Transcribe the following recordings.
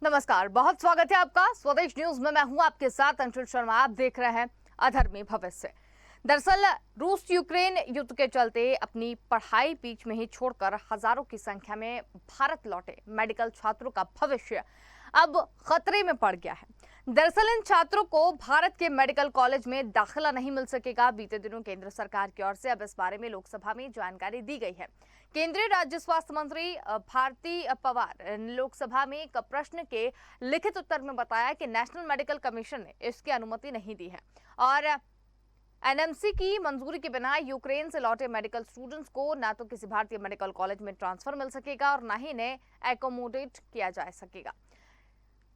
नमस्कार, बहुत स्वागत है आपका स्वदेश न्यूज में। मैं हूं आपके साथ अंशुल शर्मा। आप देख रहे हैं अधर्मी भविष्य। दरअसल रूस यूक्रेन युद्ध के चलते अपनी पढ़ाई बीच में ही छोड़कर हजारों की संख्या में भारत लौटे मेडिकल छात्रों का भविष्य अब खतरे में पड़ गया है। दरअसल इन छात्रों को भारत के मेडिकल कॉलेज में दाखिला नहीं मिल सकेगा। बीते दिनों केंद्र सरकार की ओर से अब इस बारे में लोकसभा में जानकारी दी गई है। केंद्रीय राज्य स्वास्थ्य मंत्री भारती पवार ने लोकसभा में एक प्रश्न के लिखित उत्तर में बताया कि नेशनल मेडिकल कमीशन ने इसकी अनुमति नहीं दी है और एनएमसी की मंजूरी के बिना यूक्रेन से लौटे मेडिकल स्टूडेंट्स को ना तो किसी भारतीय मेडिकल कॉलेज में ट्रांसफर मिल सकेगा और ना ही इन्हें एकोमोडेट किया जा सकेगा।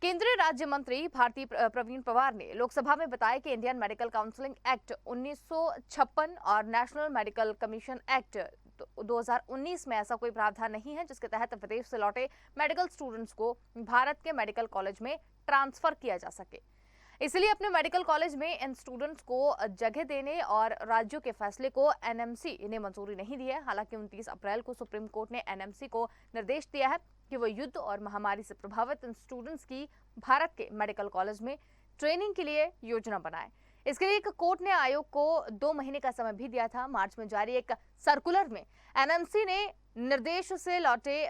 केंद्रीय राज्य मंत्री भारती प्रवीण पवार ने लोकसभा में बताया कि इंडियन मेडिकल काउंसलिंग एक्ट 1956 और नेशनल मेडिकल कमीशन एक्ट 2019 में ऐसा कोई प्रावधान नहीं है जिसके तहत विदेश से लौटे मेडिकल स्टूडेंट्स को भारत के मेडिकल कॉलेज में ट्रांसफर किया जा सके। इसलिए अपने मेडिकल कॉलेज में इन स्टूडेंट्स को जगह देने और राज्यों के फैसले को एनएमसी ने मंजूरी नहीं दी है। हालांकि 29 अप्रैल को सुप्रीम कोर्ट ने एनएमसी को निर्देश दिया है कि वो युद्ध और महामारी से प्रभावित इन स्टूडेंट्स की भारत के मेडिकल कॉलेज में ट्रेनिंग के लिए योजना बनाए। इसके लिए एक कोर्ट ने आयोग को 2 महीने का समय भी दिया था। मार्च में जारी एक सर्कुलर में एनएमसी ने निर्देश से लौटे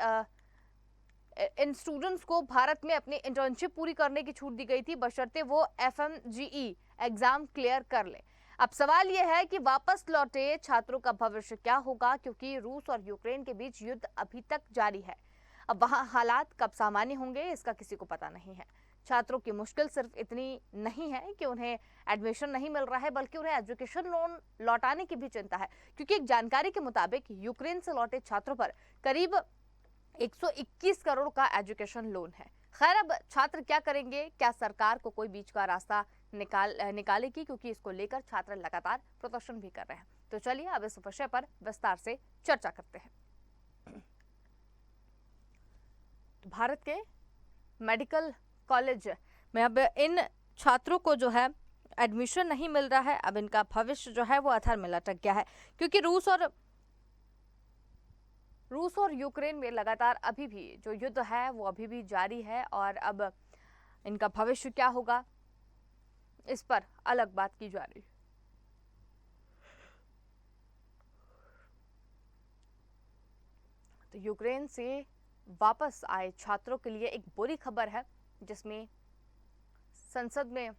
इन स्टूडेंट्स को भारत में अपनी इंटर्नशिप पूरी करने की छूट दी गई थी, बशर्ते वो एफएमजीई एग्जाम क्लियर कर ले। अब सवाल यह है कि वापस लौटे छात्रों का भविष्य क्या होगा, क्योंकि रूस और यूक्रेन के बीच युद्ध अभी तक जारी है। अब वहां हालात कब सामान्य होंगे इसका किसी को पता नहीं है। छात्रों की मुश्किल सिर्फ इतनी नहीं है कि उन्हें एडमिशन नहीं मिल रहा है, बल्कि उन्हें एजुकेशन लोन लौटाने की भी चिंता है, क्योंकि एक जानकारी के मुताबिक यूक्रेन से लौटे छात्रों पर करीब 121 करोड़ का एजुकेशन लोन है। खैर, अब छात्र क्या करेंगे? क्या सरकार को कोई बीच का रास्ता निकालेगी? क्योंकि इसको लेकर छात्र लगातार प्रदर्शन भी कर रहे हैं। तो चलिए अब इस विषय पर विस्तार से चर्चा करते हैं। भारत के मेडिकल कॉलेज में अब इन छात्रों को जो है एडमिशन नहीं मिल रहा है। अब इनका भविष्य जो है वो अधर में लटक गया है, क्योंकि रूस और यूक्रेन में लगातार अभी भी जो युद्ध है वो अभी भी जारी है और अब इनका भविष्य क्या होगा इस पर अलग बात की जा रही है। तो यूक्रेन से वापस आए छात्रों के लिए एक बुरी खबर है, जिसमें संसद में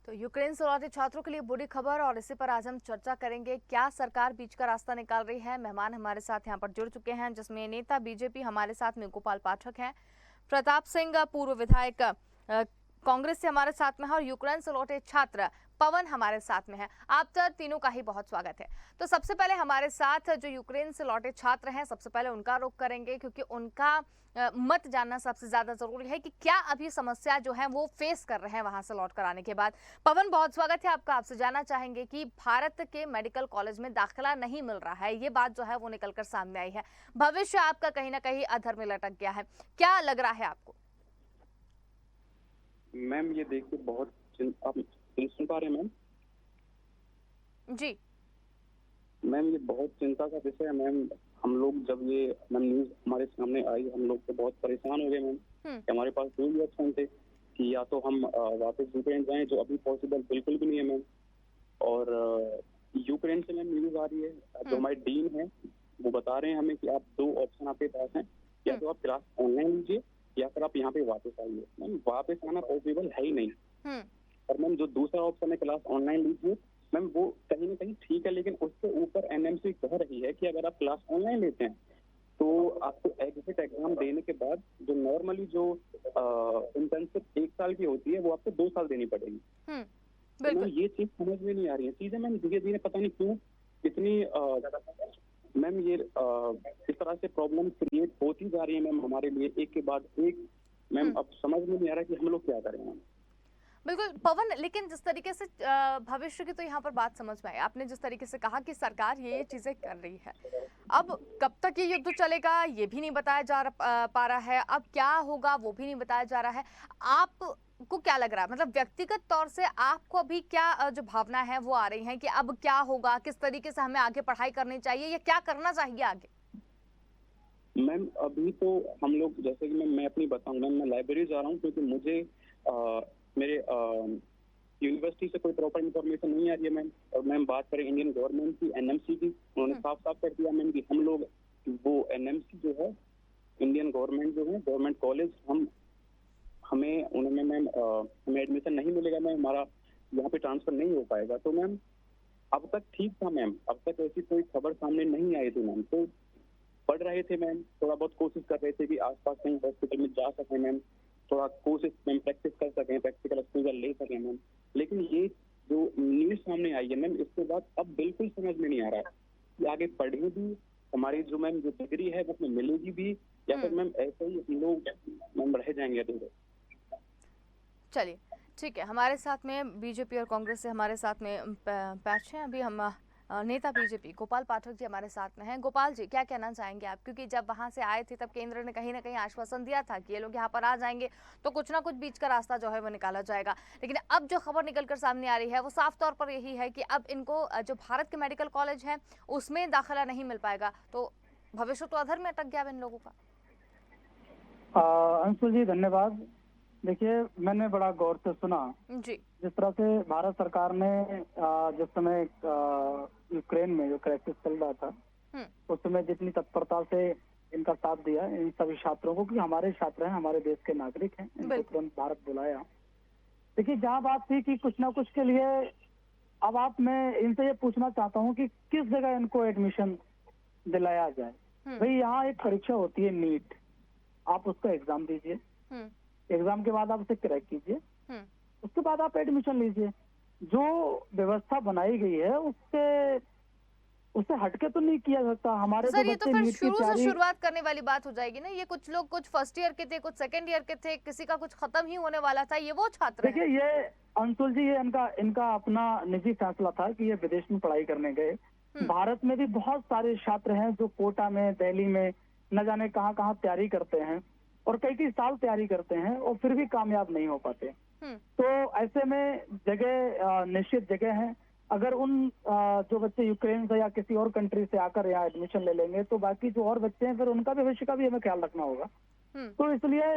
तो यूक्रेन से लौटे छात्रों के लिए बुरी खबर, और इसी पर आज हम चर्चा करेंगे। क्या सरकार बीच का रास्ता निकाल रही है? मेहमान हमारे साथ यहाँ पर जुड़ चुके हैं, जिसमें नेता बीजेपी हमारे साथ में गोपाल पाठक हैं, प्रताप सिंह पूर्व विधायक कांग्रेस से हमारे साथ में है, और यूक्रेन से लौटे छात्र पवन हमारे साथ में है। आप तीनों का ही बहुत स्वागत है। तो सबसे पहले हमारे साथ जो यूक्रेन से लौटे छात्र हैं, सबसे पहले उनका रुख करेंगे, क्योंकि उनका मत जानना सबसे ज्यादा जरूरी है कि क्या अभी समस्या जो है वो फेस कर रहे हैं वहां से लौट कर आने के बाद। पवन, बहुत स्वागत है आपका। आपसे जानना चाहेंगे कि भारत के मेडिकल कॉलेज में दाखिला नहीं मिल रहा है, ये बात जो है वो निकलकर सामने आई है। भविष्य आपका कहीं ना कहीं अधर में लटक गया है, क्या लग रहा है आपको? मैम ये देखिए, बहुत आप सुन पा रहे हैं मैम? जी मैम, ये बहुत चिंता का विषय है मैम। हम लोग जब ये मैम न्यूज हमारे सामने आई, हम लोग तो बहुत परेशान हो गए मैम। हमारे पास 2 ऑप्शन थे कि या तो हम वापस यूक्रेन जाएं, जो अभी पॉसिबल बिल्कुल भी नहीं है मैम। और यूक्रेन से मैम न्यूज आ रही है, जो हमारे डीन है वो बता रहे हैं हमें कि आप 2 ऑप्शन आपके पास हैं, या तो आप क्लास ऑनलाइन लीजिए या फिर आप यहाँ पे वापस आइए। मैम वापस आना पॉसिबल है ही नहीं। और मैम जो दूसरा ऑप्शन है क्लास ऑनलाइन लीजिए, मैम वो कहीं ना कहीं ठीक है, लेकिन उसके ऊपर एनएमसी कह रही है कि अगर आप क्लास ऑनलाइन लेते हैं तो आपको एग्जिट एग्जाम देने के बाद जो नॉर्मली जो इंटर्नशिप 1 साल की होती है वो आपको 2 साल देनी पड़ेगी। तो मैम ये चीज समझ में नहीं आ रही है चीजें मैम। धीरे धीरे पता नहीं क्यों इतनी मैम ये इस तरह से प्रॉब्लम क्रिएट होती जा रही है मैम हमारे लिए, एक के बाद एक। मैम अब समझ में नहीं आ रहा कि हम लोग क्या करें मैम। बिल्कुल पवन, लेकिन जिस तरीके से भविष्य की तो यहाँ पर बात समझ में आई, आपने जिस तरीके से कहा कि सरकार ये चीजें कर रही है, अब कब तक ये युद्ध चलेगा ये भी नहीं बताया जा पा रहा है, अब क्या होगा वो भी नहीं बताया जा रहा है। आपको क्या लग रहा है, मतलब व्यक्तिगत तौर से आपको अभी क्या जो भावना है वो आ रही है कि अब क्या होगा, किस तरीके से हमें आगे पढ़ाई करनी चाहिए या क्या करना चाहिए आगे? मैम अभी तो हम लोग जैसे कि मैं अपनी बताऊं मैम, मैं लाइब्रेरी जा रहा हूँ क्योंकि मुझे मेरे यूनिवर्सिटी से कोई प्रॉपर इन्फॉर्मेशन नहीं आ रही है मैम। और मैम बात करें इंडियन गवर्नमेंट की, एनएमसी की, उन्होंने साफ साफ कर दिया मैम कि हम लोग वो एनएमसी जो है, इंडियन गवर्नमेंट जो है, गवर्नमेंट कॉलेज, हमें उन्होंने मैम हमें एडमिशन नहीं मिलेगा मैम, हमारा यहाँ पे ट्रांसफर नहीं हो पाएगा। तो मैम अब तक ठीक था मैम, अब तक ऐसी कोई खबर सामने नहीं आई थी मैम। तो पढ़ रहे थे मैम, थोड़ा बहुत कोशिश कर रहे थे कि आसपास कहीं हॉस्पिटल में जा सकें मैम, थोड़ा कोशिश मैम प्रैक्टिस कर सकें, प्रैक्टिकल एक्सपोजर ले सकें मैम। लेकिन ये जो न्यूज सामने आई है मैम, इसके बाद अब बिल्कुल समझ में नहीं आ रहा है कि आगे पढ़े भी, हमारी जो मैम जो डिग्री है वो मिलेगी भी, या फिर मैम ऐसे ही हम लोग मैम रह जाएंगे अधूरे। चलिए ठीक है, हमारे साथ में बीजेपी और कांग्रेस से हमारे साथ में पैच हैं। अभी हम नेता बीजेपी गोपाल पाठक जी हमारे साथ में हैं। गोपाल जी, क्या कहना चाहेंगे आप? क्योंकि जब वहां से आए थे तब केंद्र ने कहीं ना कहीं आश्वासन दिया था कि ये लोग यहाँ पर आ जाएंगे तो कुछ ना कुछ बीच का रास्ता जो है वो निकाला जाएगा, लेकिन अब जो खबर निकलकर सामने आ रही है वो साफ तौर पर यही है कि अब इनको जो भारत के मेडिकल कॉलेज है उसमें दाखिला नहीं मिल पाएगा, तो भविष्य तो अधर में अटक गया इन लोगों का। अंशुल जी धन्यवाद। देखिए, मैंने बड़ा गौर से सुना जी। जिस तरह से भारत सरकार ने जिस समय यूक्रेन में जो क्राइसिस चल रहा था उस समय जितनी तत्परता से इनका साथ दिया इन सभी छात्रों को, कि हमारे छात्र हैं, हमारे देश के नागरिक हैं, इनको तुरंत भारत बुलाया। देखिए, जहाँ बात थी कि कुछ ना कुछ के लिए, अब मैं इनसे ये पूछना चाहता हूँ कि किस जगह इनको एडमिशन दिलाया जाए। भाई, यहाँ एक परीक्षा होती है नीट, आप उसका एग्जाम दीजिए, एग्जाम के बाद आप उसे क्रैक कीजिए, उसके बाद आप एडमिशन लीजिए। जो व्यवस्था बनाई गई है उससे हटके तो नहीं किया सकता। हमारे सर, तो ये तो फिर शुरू से तैयारी शुरुआत करने वाली बात हो जाएगी ना। ये कुछ लोग कुछ फर्स्ट ईयर के थे, कुछ सेकंड ईयर के थे, किसी का कुछ खत्म ही होने वाला था, ये वो छात्र हैं। देखिए, ये अंशुल जी, ये इनका अपना निजी फैसला था कि ये विदेश में पढ़ाई करने गए। भारत में भी बहुत सारे छात्र हैं जो कोटा में, दिल्ली में, न जाने कहाँ कहाँ तैयारी करते हैं और कई साल तैयारी करते हैं और फिर भी कामयाब नहीं हो पाते। तो ऐसे में जगह निश्चित जगह है। अगर उन जो बच्चे यूक्रेन से या किसी और कंट्री से आकर यहाँ एडमिशन ले लेंगे तो बाकी जो और बच्चे हैं फिर उनका भविष्य का भी हमें ख्याल रखना होगा। तो इसलिए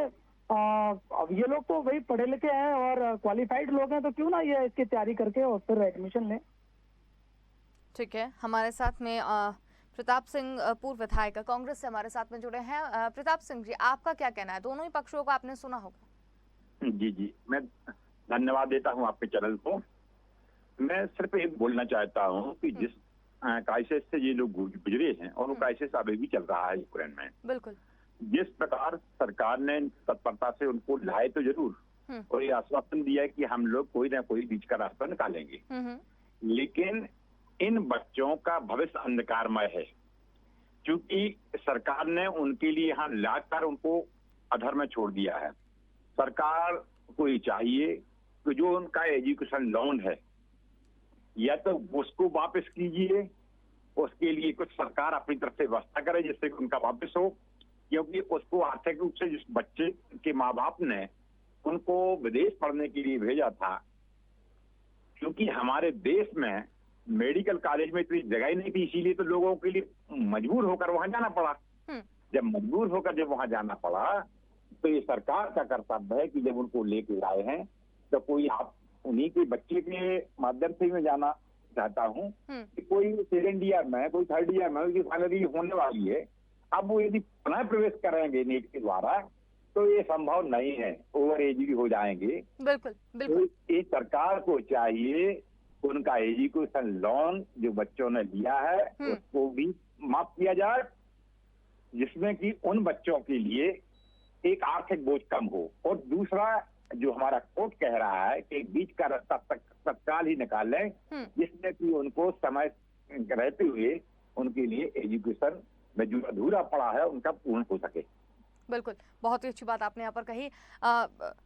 अब ये लोग तो वही पढ़े लिखे हैं और क्वालिफाइड लोग हैं, तो क्यों ना ये इसकी तैयारी करके और फिर एडमिशन लें। ठीक है, हमारे साथ में प्रताप सिंह पूर्व विधायक कांग्रेस से हमारे साथ में जुड़े हैं। प्रताप सिंह जी, आपका क्या कहना है? दोनों ही पक्षों को आपने सुना होगा। जी, मैं धन्यवाद देता हूं आपके चैनल को। मैं सिर्फ एक बोलना चाहता हूं कि जिस क्राइसिस से ये लोग गुजरे हैं और वो क्राइसिस अभी भी चल रहा है यूक्रेन में, बिल्कुल जिस प्रकार सरकार ने तत्परता से उनको लाए तो जरूर और ये आश्वासन दिया है कि हम लोग कोई ना कोई बीच का रास्ता निकालेंगे, लेकिन इन बच्चों का भविष्य अंधकारमय है, क्योंकि सरकार ने उनके लिए यहाँ लाकर उनको अधर में छोड़ दिया है। सरकार को ये चाहिए कि जो उनका एजुकेशन लोन है या तो उसको वापस कीजिए, उसके लिए कुछ सरकार अपनी तरफ से व्यवस्था करे जिससे कि उनका वापस हो, क्योंकि उसको आर्थिक रूप से जिस बच्चे के माँ बाप ने उनको विदेश पढ़ने के लिए भेजा था, क्योंकि हमारे देश में मेडिकल कॉलेज में इतनी जगह ही नहीं थी, इसीलिए तो लोगों के लिए मजबूर होकर वहां जाना पड़ा। जब मजबूर होकर जब वहां जाना पड़ा तो ये सरकार का कर्तव्य है कि जब उनको लेके आए हैं तो कोई आप उन्हीं के बच्चे के माध्यम से मैं जाना चाहता हूँ कि कोई सेकेंड ईयर में, कोई थर्ड ईयर में, उनकी फाइनल ईयर होने वाली है, अब वो यदि पुनः प्रवेश करेंगे नीट के द्वारा तो ये संभव नहीं है, ओवर एज भी हो जाएंगे। बिल्कुल बिल्कुल। तो ये सरकार को चाहिए उनका एजुकेशन लोन जो बच्चों ने लिया है उसको भी माफ किया जाए, जिसमें कि उन बच्चों के लिए एक आर्थिक बोझ कम हो। और दूसरा, जो हमारा कोर्ट कह रहा है कि बीच का रास्ता तत्काल ही निकाल लें, जिसमें कि उनको समय रहते हुए उनके लिए एजुकेशन में जो अधूरा पड़ा है उनका पूर्ण हो सके। बिल्कुल, बहुत ही अच्छी बात आपने यहाँ पर कही।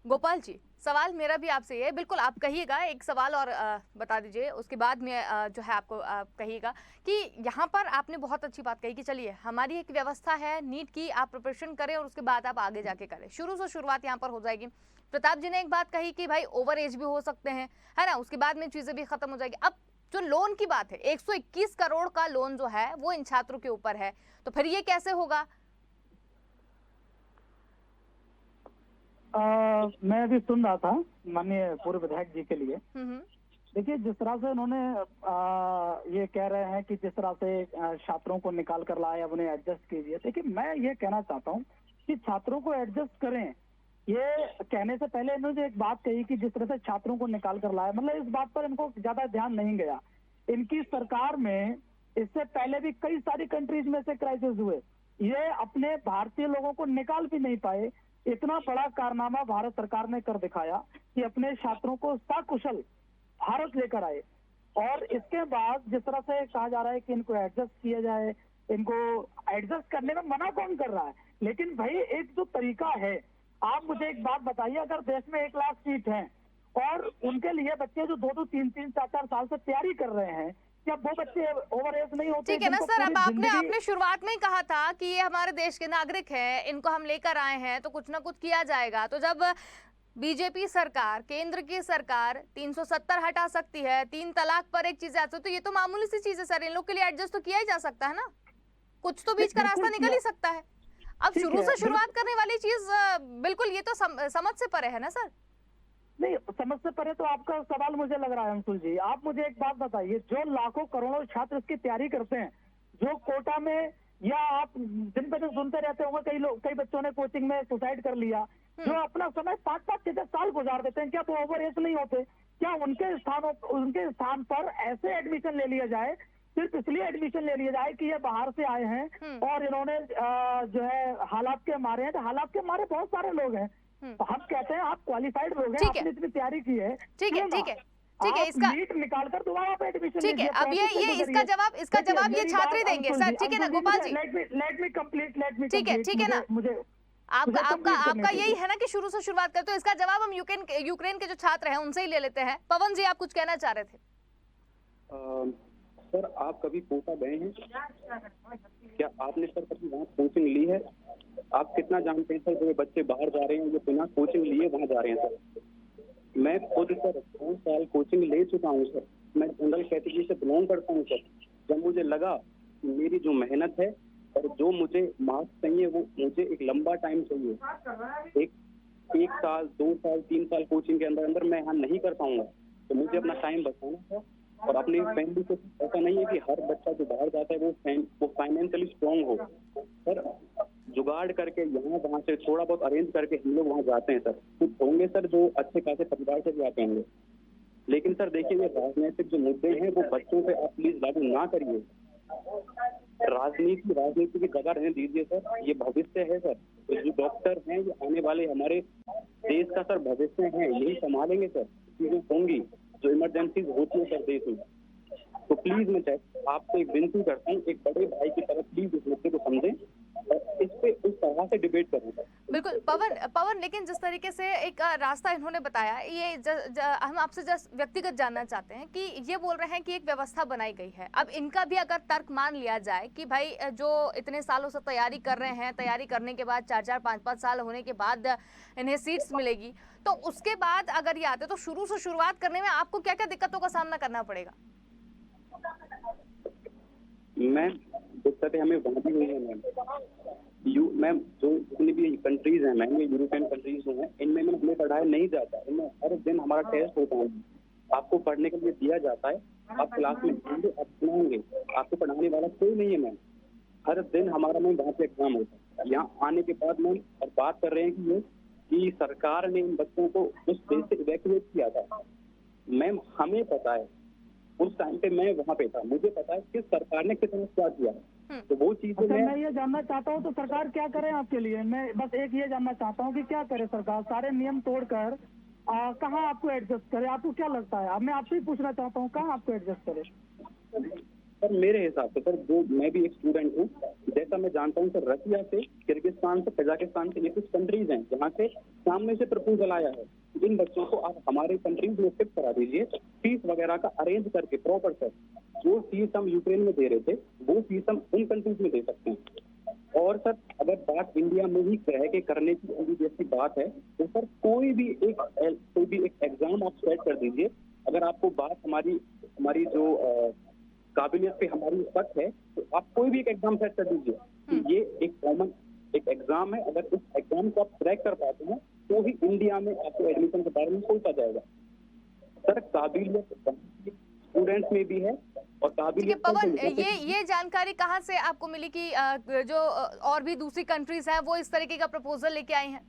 गोपाल जी, सवाल मेरा भी आपसे ये है, बिल्कुल आप कहिएगा, एक सवाल और बता दीजिए, उसके बाद में जो है आपको कहिएगा कि यहाँ पर आपने बहुत अच्छी बात कही कि चलिए हमारी एक व्यवस्था है नीट की, आप प्रिपरेशन करें और उसके बाद आप आगे जाके करें, शुरू से शुरुआत यहाँ पर हो जाएगी। प्रताप जी ने एक बात कही कि भाई ओवर एज भी हो सकते हैं, है ना, उसके बाद में चीजें भी खत्म हो जाएगी। अब जो लोन की बात है, 121 करोड़ का लोन जो है वो इन छात्रों के ऊपर है, तो फिर ये कैसे होगा? मैं अभी सुन रहा था माननीय पूर्व विधायक जी के लिए। देखिए, जिस तरह से उन्होंने ये कह रहे हैं कि जिस तरह से छात्रों को निकाल कर लाए, अब उन्हें एडजस्ट कीजिए। देखिए, मैं ये कहना चाहता हूँ कि छात्रों को एडजस्ट करें, ये कहने से पहले इन्होंने एक बात कही कि जिस तरह से छात्रों को निकाल कर लाया, मतलब इस बात पर इनको ज्यादा ध्यान नहीं गया। इनकी सरकार में इससे पहले भी कई सारी कंट्रीज में से क्राइसिस हुए, ये अपने भारतीय लोगों को निकाल भी नहीं पाए। इतना बड़ा कारनामा भारत सरकार ने कर दिखाया कि अपने छात्रों को सकुशल भारत लेकर आए, और इसके बाद जिस तरह से कहा जा रहा है कि इनको एडजस्ट किया जाए, इनको एडजस्ट करने में मना कौन कर रहा है? लेकिन भाई एक जो तरीका है, आप मुझे एक बात बताइए, अगर देश में 1 लाख सीट हैं और उनके लिए बच्चे जो 2-2, 3-3, 4-4 साल से तैयारी कर रहे हैं, क्या वो बच्चे ओवर एज नहीं होते? ठीक है ना सर, अब आपने शुरुआत में ही कहा था कि ये हमारे देश के नागरिक हैं, इनको हम लेकर आए हैं तो कुछ ना कुछ किया जाएगा। तो जब बीजेपी सरकार, केंद्र की सरकार 370 हटा सकती है, 3 तलाक पर एक चीज आती है, तो ये तो मामूली सी चीज है सर, इन लोग के लिए एडजस्ट तो किया ही जा सकता है ना, कुछ तो बीच का रास्ता निकल ही सकता है। अब शुरू से शुरुआत करने वाली चीज बिल्कुल ये तो समझ से परे है ना सर। नहीं, समझ से परे तो आपका सवाल मुझे लग रहा है अंशुल जी। आप मुझे एक बात बताइए, जो लाखों करोड़ों छात्र इसकी तैयारी करते हैं, जो कोटा में, या आप दिन पे दिन सुनते रहते होंगे कई बच्चों ने कोचिंग में सुसाइड कर लिया, जो अपना समय 5-5, 6-6 साल गुजार देते हैं, क्या वो ओवर एज नहीं होते? क्या उनके स्थान पर ऐसे एडमिशन ले लिया जाए, सिर्फ इसलिए एडमिशन ले लिया जाए कि ये बाहर से आए हैं और इन्होंने जो है हालात के मारे हैं? तो हालात के मारे बहुत सारे लोग हैं। तो हम कहते हैं आप क्वालिफाइड लोग हैं, आपने इतनी तैयारी की है, ठीक है, इसका नीट निकाल कर दोबारा आप एडमिशन ठीक है। अब ये इसका जवाब ये छात्र ही देंगे सर, ठीक है ना Gopal ji? Let me complete ठीक है ना, मुझे आपका यही है ना कि शुरू से शुरुआत करते हो। इसका जवाब हम यूक्रेन के जो छात्र हैं उनसे ही ले लेते हैं। पवन जी, आप कुछ कहना चाह रहे थे? सर, आप कभी कोटा गए हैं? क्या आपने सर कभी वहाँ कोचिंग ली है? आप कितना जानते हैं सर, जो बच्चे बाहर जा रहे हैं वो बिना कोचिंग लिए वहाँ जा रहे हैं सर। मैं खुद सर 2 साल कोचिंग ले चुका हूँ सर। मैं जनरल कैटेगरी से बिलोंग करता हूँ सर। जब मुझे लगा कि मेरी जो मेहनत है और जो मुझे मार्क्स चाहिए, वो मुझे एक लंबा टाइम चाहिए, एक साल, 2 साल, 3 साल कोचिंग के अंदर मैं यहाँ नहीं कर पाऊंगा। तो मुझे अपना टाइम बचाना था, और अपनी फैमिली को, ऐसा नहीं है कि हर बच्चा जो बाहर जाता है वो फाइनेंशियली स्ट्रांग हो सर। जुगाड़ करके यहाँ वहाँ से थोड़ा बहुत अरेंज करके हम लोग वहाँ जाते हैं सर। कुछ होंगे सर जो अच्छे खासे परिवार से भी आते होंगे, लेकिन सर देखिए, ये राजनीतिक जो मुद्दे हैं वो बच्चों पे आप प्लीज लागू ना करिए। राजनीति की जगह रहने दीजिए सर। ये भविष्य है सर, जो डॉक्टर हैं ये आने वाले हमारे देश का सर भविष्य है, यही संभालेंगे सर। चीजें होंगी जो इमरजेंसीज होती है सर देश में, तो प्लीज मैं आपसे एक विनती करता हूँ, एक बड़े भाई की तरफ प्लीज इस मुद्दे को समझें और इस पे उस तरह से डिबेट करें। बिल्कुल पवन, लेकिन जिस तरीके से एक रास्ता इन्होंने बताया, ये हम आपसे जस्ट व्यक्तिगत जानना चाहते हैं कि ये बोल रहे हैं कि एक व्यवस्था बनाई गई है। अब इनका भी अगर तर्क मान लिया जाए कि भाई जो इतने सालों से तैयारी कर रहे हैं, तैयारी करने के बाद 4-4, 5-5 साल होने के बाद इन्हें सीट्स मिलेगी, तो उसके बाद अगर ये आते तो शुरू से शुरुआत करने में आपको क्या क्या दिक्कतों का सामना करना पड़ेगा? मैम, दिक्कतें हमें वहाँ भी हुई है मैम। जो जितनी भी कंट्रीज हैं मैम, ये यूरोपियन कंट्रीज जो हैं, इनमें हमें पढ़ाया नहीं जाता। इनमें हर दिन हमारा टेस्ट होता है, आपको पढ़ने के लिए दिया जाता है, आप क्लास में जाएंगे, आप सुनाएंगे, आपको पढ़ाने वाला कोई नहीं है मैम। हर दिन हमारा मैम वहाँ पे एग्जाम होता है। यहाँ आने के बाद मैम और बात कर रहे हैं कि सरकार ने इन बच्चों को उस देश से इवैक्यूएट किया था। मैम, हमें पता है, उस टाइम पे मैं वहाँ पे था, मुझे पता है कि सरकार ने कितना क्या किया है। तो वो चीज मैं ये जानना चाहता हूँ, तो सरकार क्या करे आपके लिए? मैं बस एक ये जानना चाहता हूँ कि क्या करे सरकार? सारे नियम तोड़कर कहाँ आपको एडजस्ट करे? आपको क्या लगता है? अब मैं आपसे ही पूछना चाहता हूँ, कहाँ आपको एडजस्ट करे? सर मेरे हिसाब से सर, जो मैं भी एक स्टूडेंट हूँ, जैसा मैं जानता हूँ सर, रसिया से, किर्गिस्तान से, कजाकिस्तान से, ये कुछ कंट्रीज हैं जहाँ से सामने से प्रपोजल आया है, इन बच्चों को आप हमारे कंट्रीज में शिफ्ट करा दीजिए, फीस वगैरह का अरेंज करके प्रॉपर सर। जो फीस हम यूक्रेन में दे रहे थे वो फीस हम उन कंट्रीज में दे सकते हैं। और सर अगर बात इंडिया में ही रह के करने की जैसी बात है, तो सर कोई भी एक एग्जाम आप सेट कर दीजिए। अगर आपको बात हमारी जो काबिलियत पे हमारी शक है, तो आप कोई भी एक एग्जाम सेट कर दीजिए। ये एक कॉमन एक एग्जाम है, अगर इस एग्जाम को आप क्रैक कर पाते हैं तो तो ही इंडिया में आपको एडमिशन के बारे में सोचा जाएगा। सर काबिलियत स्टूडेंट्स में भी है और ठीक है काबिलियत पवन, ये जानकारी कहाँ से आपको मिली कि जो और भी दूसरी कंट्रीज हैं वो इस तरीके का प्रपोजल लेके आई हैं?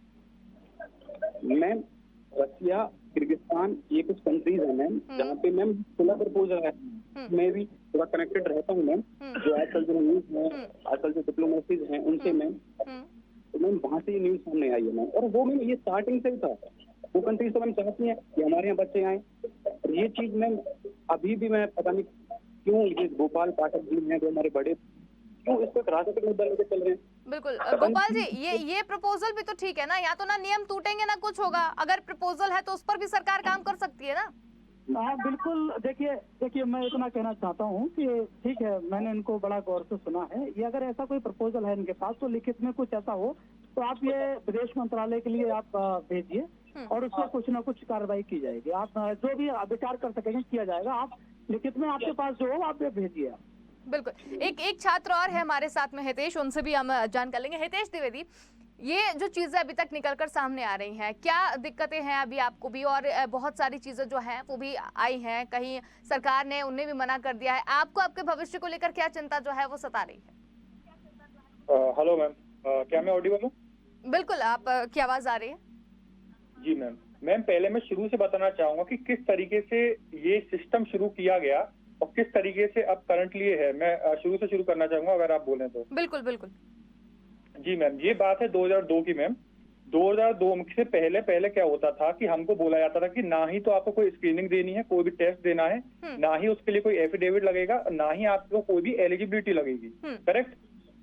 मैम रशिया, किर्गिस्तान, ये कुछ कंट्रीज है मैम जहाँ पे मैम खुला प्रपोजल है। मैं भी थोड़ा कनेक्टेड रहता हूँ मैम, जो आजकल जो न्यूज है, आजकल जो डिप्लोमेसीज हैं उनसे मैम, तो मैम वहाँ से ये न्यूज सामने आई है मैम। और वो मैम ये स्टार्टिंग से ही था, वो कंट्रीज तो मैम चाहती हैं कि हमारे यहाँ बच्चे आए। और ये चीज मैम अभी भी मैं पता नहीं क्यों ये गोपाल पाठक जी हैं जो हमारे बड़े, क्यों इस पर राजनीतिक मुद्दा लेके चल रहे हैं। बिल्कुल गोपाल जी, ये प्रपोजल भी तो ठीक है ना, यहाँ तो ना नियम टूटेंगे ना कुछ होगा। अगर प्रपोजल है तो उस पर भी सरकार काम कर सकती है ना। हाँ बिल्कुल, देखिए मैं इतना कहना चाहता हूँ कि ठीक है, मैंने इनको बड़ा गौर से सुना है। ये अगर ऐसा कोई प्रपोजल है इनके पास तो लिखित में कुछ ऐसा हो तो आप ये विदेश मंत्रालय के लिए आप भेजिए और उसमें कुछ ना कुछ कार्रवाई की जाएगी। आप जो भी विचार कर सकेंगे किया जाएगा। आप लिखित में आपके पास जो हो आप ये भेजिए। बिल्कुल। एक छात्र और है हमारे साथ में, हितेश, उनसे भी हम जान कर लेंगे। हितेश द्विवेदी, ये जो चीजें अभी तक निकलकर सामने आ रही हैं, क्या दिक्कतें हैं अभी आपको भी? और बहुत सारी चीजें जो हैं वो भी आई हैं, कहीं सरकार ने उन्हें भी मना कर दिया है। आपको आपके भविष्य को लेकर क्या चिंता जो है वो सता रही है? हेलो मैम, क्या मैं ऑडिबल हूँ? बिल्कुल, आप की आवाज आ रही है। जी मैम पहले मैं शुरू से बताना चाहूंगा कि किस तरीके से ये सिस्टम शुरू किया गया और किस तरीके से अब करंटली है। मैं शुरू से शुरू करना चाहूंगा अगर आप बोलें तो। बिल्कुल बिल्कुल। जी मैम, ये बात है 2002 की मैम। 2002 से पहले क्या होता था कि हमको बोला जाता था कि ना ही तो आपको कोई स्क्रीनिंग देनी है, कोई भी टेस्ट देना है, ना ही उसके लिए कोई एफिडेविट लगेगा, ना ही आपको कोई भी एलिजिबिलिटी लगेगी। करेक्ट।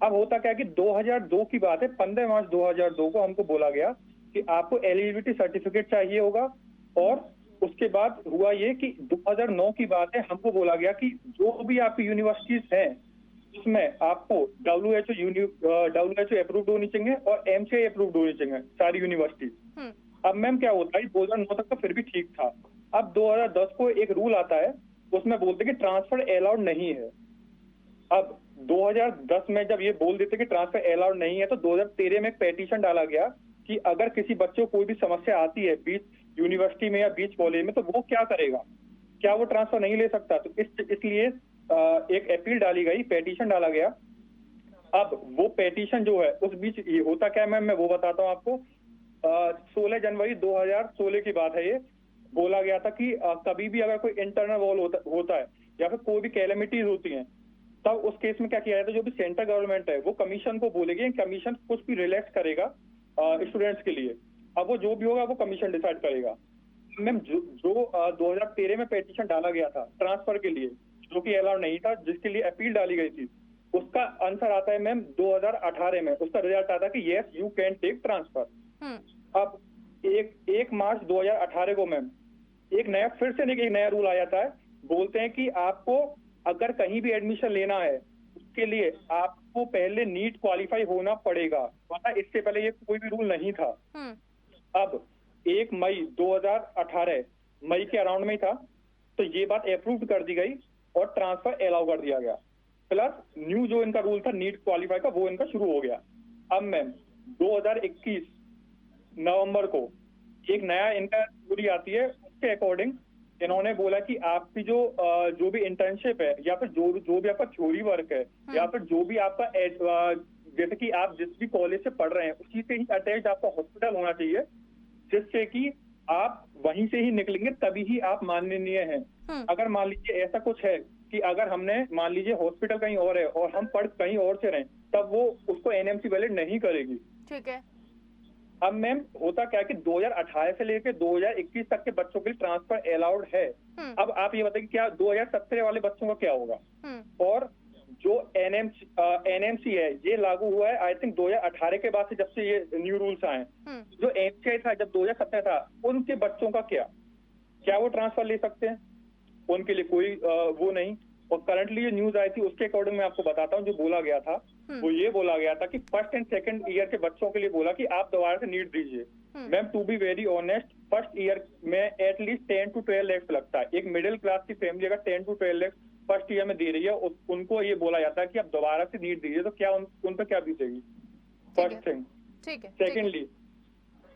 अब होता क्या कि 2002 की बात है, 15 मार्च 2002 को हमको बोला गया कि आपको एलिजिबिलिटी सर्टिफिकेट चाहिए होगा। और उसके बाद हुआ ये कि 2009 की बात है, हमको बोला गया कि जो भी आपकी यूनिवर्सिटीज हैं उसमें आपको WHO अप्रूव्ड होनी चाहिए और MCI अप्रूव्ड होनी चाहिए सारी यूनिवर्सिटीज। अब मैम क्या होता है, 2009 तक तो फिर भी ठीक था। अब 2010 को एक रूल आता है, उसमें बोलते कि ट्रांसफर अलाउड नहीं है। अब 2010 में जब ये बोल देते कि ट्रांसफर अलाउड नहीं है तो 2013 में एक पेटिशन डाला गया कि अगर किसी बच्चे को कोई भी समस्या आती है बीच यूनिवर्सिटी में या बीच कॉलेज में तो वो क्या करेगा, क्या वो ट्रांसफर नहीं ले सकता? तो इसलिए एक अपील डाली गई, पेटिशन डाला गया। अब वो पेटिशन जो है उस बीच ये होता क्या मैम, मैं वो बताता हूँ आपको। 16 जनवरी 2016 की बात है, ये बोला गया था कि कभी भी अगर कोई इंटरनल वॉल होता है या फिर कोई भी कैलेमिटीज होती हैं तब उस केस में क्या किया जाता है, जो भी सेंट्रल गवर्नमेंट है वो कमीशन को बोलेगी, कमीशन कुछ भी रिलैक्स करेगा स्टूडेंट्स के लिए। अब वो जो भी होगा वो कमीशन डिसाइड करेगा। मैम जो 2013 में पेटिशन डाला गया था ट्रांसफर के लिए, जो कि अलाउड नहीं था, जिसके लिए अपील डाली गई थी, उसका आंसर आता है मैम 2018 में। उसका रिजल्ट आता है कि yes you can take transfer. अब 1 मार्च 2018 को मैम एक नया रूल आ जाता है। बोलते हैं कि आपको अगर कहीं भी एडमिशन लेना है उसके लिए आपको पहले नीट क्वालिफाई होना पड़ेगा, वरना इससे पहले ये कोई भी रूल नहीं था। अब 1 मई 2018 मई के अराउंड में ही था, तो ये बात अप्रूव कर दी गई और ट्रांसफर अलाउ कर दिया गया। प्लस न्यू जो इनका रूल था नीट क्वालिफाई का, वो इनका शुरू हो गया। अब मैम 2021 नवंबर को एक नया इनका थ्योरी आती है, उसके अकॉर्डिंग इन्होंने बोला कि आपकी जो भी इंटर्नशिप है या फिर जो भी आपका थ्योरी वर्क है या फिर जो भी आपका जैसे कि आप जिस भी कॉलेज से पढ़ रहे हैं उसी से ही अटैच आपका हॉस्पिटल होना चाहिए, जिससे कि आप वहीं से ही निकलेंगे तभी ही आप माननीय हैं। अगर मान लीजिए ऐसा कुछ है कि अगर हमने मान लीजिए हॉस्पिटल कहीं और है और हम पढ़ कहीं और से रहे तब वो उसको NMC वैलिड नहीं करेगी। ठीक है। अब मैम होता क्या है कि 2018 से लेकर 2021 तक के बच्चों के लिए ट्रांसफर अलाउड है। अब आप ये बताइए क्या 2017 वाले बच्चों का क्या होगा? और जो NMC है ये लागू हुआ है आई थिंक 2018 के बाद से, जब से ये न्यू रूल्स आए। जो MCI था जब 2017 था, उनके बच्चों का क्या वो ट्रांसफर ले सकते हैं? उनके लिए कोई वो नहीं। और करंटली ये न्यूज आई थी उसके अकॉर्डिंग मैं आपको बताता हूँ, जो बोला गया था वो ये बोला गया था कि फर्स्ट एंड सेकंड ईयर के बच्चों के लिए बोला कि आप दोबारा से नीट दीजिए। Ma'am to be very honest, first year में एटलीस्ट 10 to 12 लाख लगता है। एक मिडिल क्लास की फैमिली अगर 10 to 12 लाख फर्स्ट ईयर में दे रही है, उनको ये बोला जाता है कि आप दोबारा से नीट दीजिए, तो क्या उन पर क्या बीतेगी? First thing. ठीक है। सेकेंडली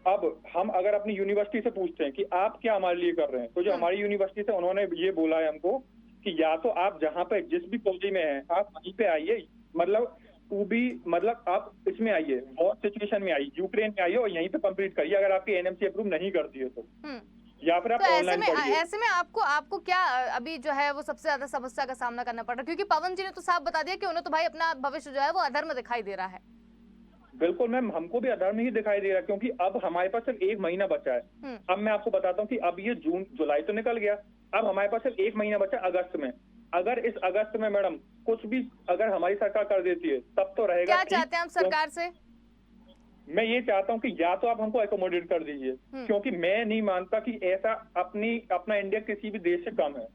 अब हम अगर अपनी यूनिवर्सिटी से पूछते हैं कि आप क्या हमारे लिए कर रहे हैं, तो जो हमारी यूनिवर्सिटी से उन्होंने ये बोला है हमको कि या तो आप जहाँ पे जिस भी कॉलेज में हैं आप वहीं पे आइए, मतलब टू बी मतलब आप इसमें आइए, वॉर सिचुएशन में आइए, यूक्रेन में आइए और यहीं पे कंप्लीट करिए अगर आपकी एनएमसी अप्रूव नहीं करती है तो, या फिर आप तो ऑनलाइन पढ़िए। ऐसे में आपको क्या अभी जो है वो सबसे ज्यादा समस्या का सामना करना पड़ रहा है? क्योंकि पवन जी ने तो साफ बता दिया कि उन्हें तो भाई अपना भविष्य जो है वो अधर्म दिखाई दे रहा है। बिल्कुल मैम, हमको भी अधर्म ही दिखाई दे रहा है, क्योंकि अब हमारे पास सिर्फ 1 महीना बचा है। अब मैं आपको बताता हूँ कि अब ये जून जुलाई तो निकल गया, अब हमारे पास सिर्फ 1 महीना बचा अगस्त में। अगर इस अगस्त में मैडम कुछ भी अगर हमारी सरकार कर देती है तब तो रहेगा। क्या चाहते हैं हम सरकार से? मैं ये चाहता हूँ कि या तो आप हमको एकोमोडेट कर दीजिए, क्योंकि मैं नहीं मानता कि ऐसा अपना इंडिया किसी भी देश से कम है।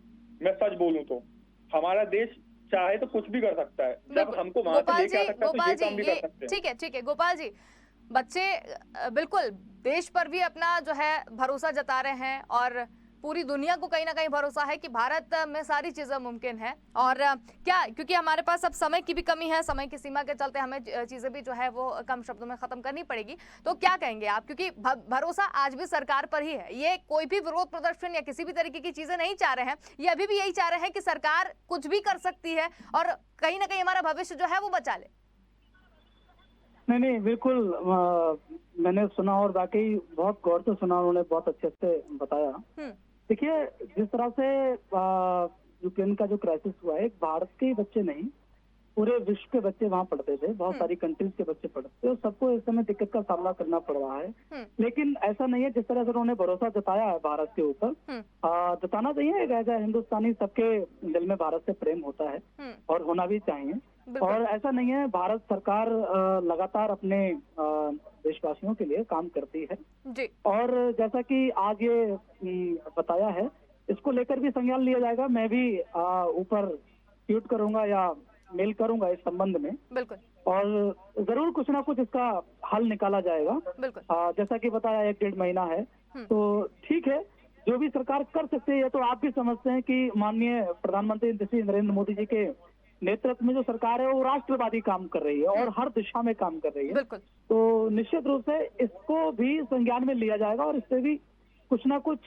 मैं सच बोलूं तो हमारा देश चाहे तो कुछ भी कर सकता है, जब हमको वहां से लेके आ सकता है तो ये काम भी कर सकते हैं। ठीक है गोपाल जी, बच्चे बिल्कुल देश पर भी अपना जो है भरोसा जता रहे हैं और पूरी दुनिया को कहीं ना कहीं भरोसा है कि भारत में सारी चीजें मुमकिन है। और क्या, क्योंकि हमारे पास अब समय की भी कमी है, समय की सीमा के चलते हमें चीजें भी जो है वो कम शब्दों में खत्म करनी पड़ेगी, तो क्या कहेंगे आप? क्योंकि भरोसा आज भी सरकार पर ही है, ये कोई भी विरोध प्रदर्शन या किसी भी तरीके की चीजें नहीं चाह रहे हैं, ये अभी भी यही चाह रहे हैं कि सरकार कुछ भी कर सकती है और कहीं ना कहीं हमारा भविष्य जो है वो बचा ले। नहीं बिल्कुल, मैंने सुना और वाकई बहुत गौर से सुना, उन्होंने बहुत अच्छे से बताया। देखिए, जिस तरह से यूक्रेन का जो क्राइसिस हुआ है, भारत के ही बच्चे नहीं पूरे विश्व के बच्चे वहाँ पढ़ते थे, बहुत सारी कंट्रीज के बच्चे पढ़ते थे और सबको इस समय दिक्कत का सामना करना पड़ रहा है। लेकिन ऐसा नहीं है, जिस तरह से उन्होंने भरोसा जताया है भारत के ऊपर, जताना चाहिए। एज ए हिंदुस्तानी सबके दिल में भारत से प्रेम होता है और होना भी चाहिए। और ऐसा नहीं है, भारत सरकार लगातार अपने देशवासियों के लिए काम करती है जी। और जैसा कि आज ये बताया है, इसको लेकर भी संज्ञान लिया जाएगा। मैं भी ऊपर ट्वीट करूंगा या मेल करूंगा इस संबंध में, बिल्कुल, और जरूर कुछ ना कुछ इसका हल निकाला जाएगा। बिल्कुल, जैसा कि बताया 1-1.5 महीना है, तो ठीक है, जो भी सरकार कर सकते हैं। तो आप भी समझते हैं कि माननीय प्रधानमंत्री श्री नरेंद्र मोदी जी के नेतृत्व में जो सरकार है वो राष्ट्रवादी काम कर रही है और हर दिशा में काम कर रही है। बिल्कुल। तो निश्चित रूप से इसको भी संज्ञान में लिया जाएगा और इससे भी कुछ ना कुछ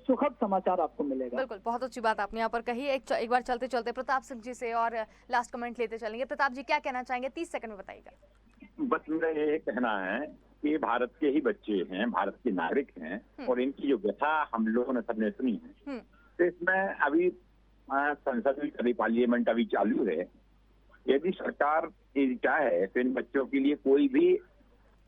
सुखद समाचार आपको मिलेगा। बिल्कुल, बहुत अच्छी बात आपने यहाँ पर कही। एक बार चलते चलते प्रताप सिंह जी से और लास्ट कमेंट लेते चलेंगे। प्रताप जी, क्या कहना चाहेंगे? 30 सेकंड में बताइएगा। बस मेरा ये कहना है कि भारत के ही बच्चे हैं, भारत के नागरिक हैं और इनकी जो व्यथा हम लोगों ने सबने सुनी है, तो इसमें अभी संसद में कभी पार्लियामेंट अभी चालू है। यदि सरकार चाहे तो इन बच्चों के लिए कोई भी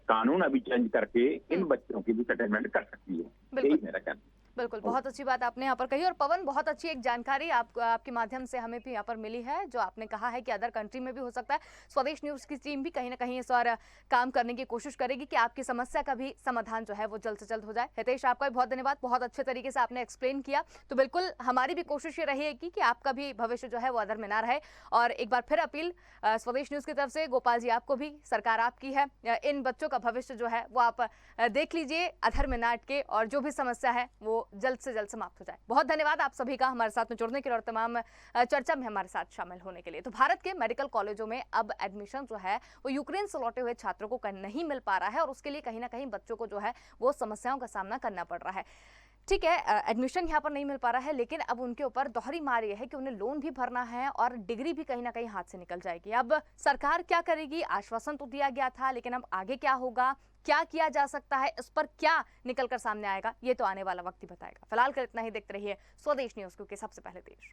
कानून अभी चेंज करके इन बच्चों की भी सेटलमेंट कर सकती है। यही मेरा कहना। बिल्कुल, बहुत अच्छी बात आपने यहाँ पर कही। और पवन, बहुत अच्छी एक जानकारी आपके माध्यम से हमें भी यहाँ पर मिली है, जो आपने कहा है कि अदर कंट्री में भी हो सकता है। स्वदेश न्यूज की टीम भी कहीं ना कहीं इस और काम करने की कोशिश करेगी कि आपकी समस्या का भी समाधान जो है वो जल्द से जल्द हो जाए। हितेश, आपका भी बहुत धन्यवाद, बहुत अच्छे तरीके से आपने एक्सप्लेन किया। तो बिल्कुल हमारी भी कोशिश ये रहेगी कि आपका भी भविष्य जो है वो अधर में ना रहे। और एक बार फिर अपील स्वदेश न्यूज की तरफ से, गोपाल जी आपको भी, सरकार आपकी है, इन बच्चों का भविष्य जो है वो आप देख लीजिए, अधर में ना अटके और जो भी समस्या है वो जल्द से जल्द समाप्त हो जाए। बहुत धन्यवाद आप सभी का हमारे साथ में जुड़ने के लिए और तमाम चर्चा में हमारे साथ शामिल होने के लिए। तो भारत के मेडिकल कॉलेजों में अब एडमिशन जो है वो यूक्रेन से लौटे हुए छात्रों को नहीं मिल पा रहा है और उसके लिए कहीं ना कहीं बच्चों को जो है वो समस्याओं का सामना करना पड़ रहा है। ठीक है, एडमिशन यहाँ पर नहीं मिल पा रहा है, लेकिन अब उनके ऊपर दोहरी मार यह है कि उन्हें लोन भी भरना है और डिग्री भी कहीं ना कहीं हाथ से निकल जाएगी। अब सरकार क्या करेगी? आश्वासन तो दिया गया था, लेकिन अब आगे क्या होगा, क्या किया जा सकता है, इस पर क्या निकलकर सामने आएगा, ये तो आने वाला वक्त ही बताएगा। फिलहाल कर इतना ही। देखते रहिए स्वदेश न्यूज, क्योंकि सबसे पहले देश।